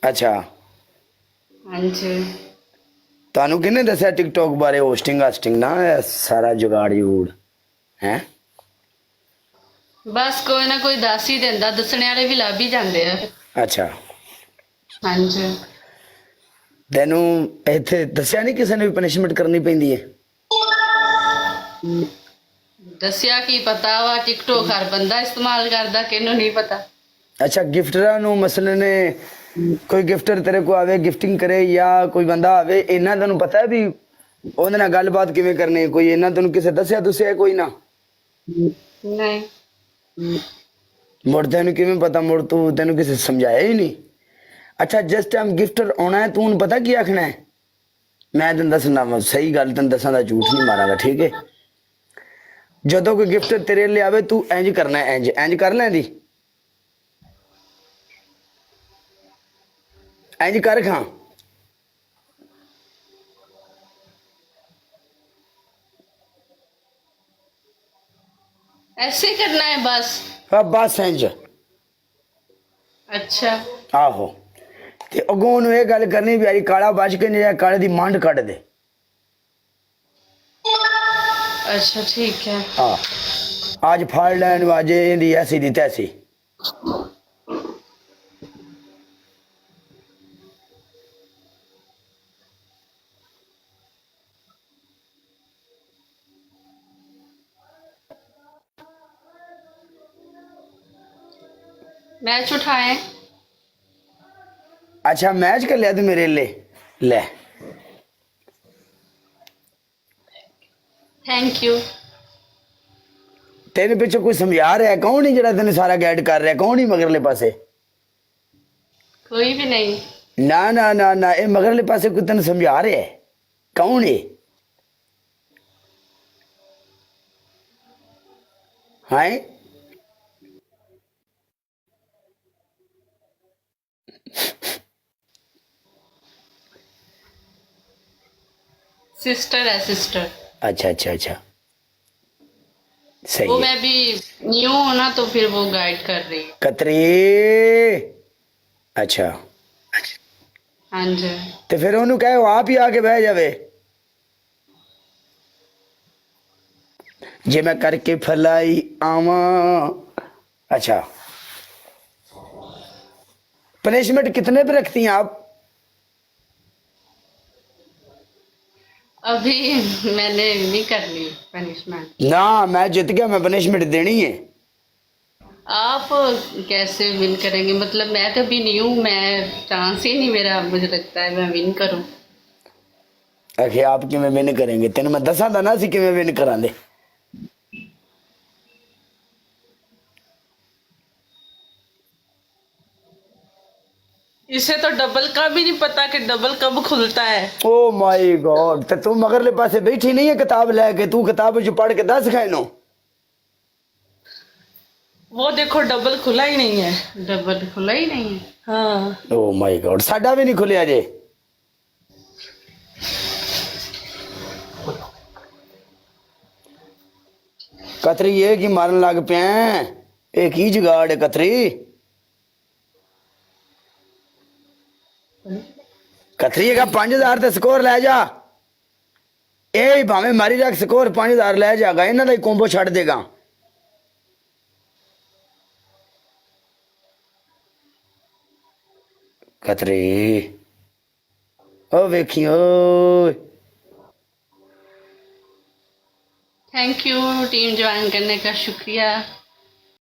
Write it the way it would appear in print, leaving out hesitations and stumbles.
अच्छा हाँ जी। ਤੁਹਾਨੂੰ ਕਿਹਨੇ ਦੱਸਿਆ ਟਿਕਟੌਕ ਬਾਰੇ ਹੋਸਟਿੰਗ ਹਾਸਟਿੰਗ ਨਾ ਇਹ ਸਾਰਾ ਜੁਗਾੜ ਜੂੜ ਹੈ बस कोई ना कोई दस ही देंदा, दसने वाले भी लभ ही जाते हैं। ਅੱਛਾ हाँ जी। ਤੈਨੂੰ ਇੱਥੇ ਦੱਸਿਆ ਨਹੀਂ ਕਿਸੇ ਨੇ ਵੀ ਪਨਿਸ਼ਮੈਂਟ ਕਰਨੀ ਪੈਂਦੀ ਹੈ दसिया की पता वा टिकटॉक हर बंदा इस्तेमाल करदा, किनू नहीं पता। ਅੱਛਾ ਗਿਫਟਰਾਂ ਨੂੰ ਮਸਲੇ ਨੇ ਕੋਈ ਗਿਫਟਰ ਤੇਰੇ ਕੋ ਆਵੇ ਗਿਫਟਿੰਗ ਕਰੇ ਜਾਂ ਕੋਈ ਬੰਦਾ ਆਵੇ ਇਹਨਾਂ ਤੈਨੂੰ ਪਤਾ ਹੈ ਵੀ ਉਹਦੇ ਨਾਲ ਗੱਲਬਾਤ ਕਿਵੇਂ ਕਰਨੀ ਹੈ ਕੋਈ ਇਹਨਾਂ ਤੈਨੂੰ ਕਿਸੇ ਦੱਸਿਆ ਕੋਈ ਨਾ नहीं। ਮੁੜ ਤੈਨੂੰ ਕਿਵੇਂ ਪਤਾ ਮੁੜ ਤੈਨੂੰ ਕਿਸੇ ਸਮਝਾਇਆ ਹੀ ਨਹੀਂ ਅੱਛਾ ਜਿਸ ਟਾਈਮ ਗਿਫਟਰ ਆਉਣਾ ਹੈ ਤੂੰ ਉਹਨੂੰ ਪਤਾ ਕੀ ਆਖਣਾ ਹੈ ਮੈਂ ਤੈਨੂੰ ਦੱਸਣਾ ਵਾ ਸਹੀ ਗੱਲ ਤੈਨੂੰ ਦੱਸਾਂ ਦਾ ਝੂਠ ਨਹੀਂ ਮਾਰਾਂਗਾ ਠੀਕ ਹੈ ਜਦੋਂ ਕੋਈ ਗਿਫਟ ਤੇਰੇ ਲਈ ਆਵੇ ਤੂੰ ਇੰਜ ਕਰਨਾ ਹੈ ਇੰਜ ਕਰ ਲੈਂਦੀ ਇੰਜ ਕਰ ਖਾਂ ऐसे ही करना है बस। ਹਾਂ ਬਸ ਇੰਜ अच्छा। ਆਹੋ ਤੇ ਅੱਗੋਂ ਨੂੰ ਇਹ ਗੱਲ ਕਰਨੀ ਵੀ ਆਈ ਕਾਲਾ ਬਚ ਕੇ ਨਹੀਂ ਜਾ ਕਾਲੇ ਦੀ ਮੰਡ ਕੱਢ ਦੇ अच्छा ठीक है। ਹਾਂ ਅੱਜ ਫੜ ਲੈਣ ਵਾਜੇ ਇਹਦੀ ਐਸੀ ਦੀ ਤੈਸੀ मैच उठाए। अच्छा मैच कर लिया तू मेरे ले थैंक यू। तेरे पीछे कोई समझा रहा है कौन ही जरा तेने सारा गाइड कर रहा है कौन ही मगरले पासे कोई भी नहीं। ना ना ना ना ये मगरले पासे कोई तेने समझा रहा है कौन है हाँ सिस्टर है सिस्टर। अच्छा अच्छा अच्छा सही वो है मैं भी न्यू हूं ना तो फिर वो गाइड कर रही है। कतरी अच्छा हाँ जी। तो फिर उन्होंने कहे आप ही आके बह जावे जे मैं करके फलाई आवा अच्छा पनिशमेंट कितने पे रखती हैं आप अभी मैंने नहीं कर ली पनिशमेंट। ना मैं जीत गया मैं पनिशमेंट देनी है आप कैसे विन करेंगे, मतलब मैं कभी नहीं हूँ, मैं चांस ही नहीं मेरा, मुझे लगता है मैं विन करूँ। आखिर आप किमें विन करेंगे तेन मैं दसा था ना सी किमें विन करा दे इसे तो डबल का भी नहीं पता कि डबल कब खुलता है। ओ माय गॉड तो तू मगरले पासे बैठी नहीं है किताब लेके तू किताब जो पढ़ के दस खानो वो देखो डबल खुला ही नहीं है। डबल खुला ही नहीं है। हाँ ओ माय गॉड साडा भी नहीं खुलिया जे कतरी ये की मारन लग पे एक ही जुगाड़ है कतरी कतरी का 5000 ते स्कोर ले जा ए भावे मारी रख स्कोर 5000 ले जाएगा इन्हां दा ही कोम्बो छड़ देगा कतरी ओ वेखियो थैंक यू टीम ज्वाइन करने का शुक्रिया।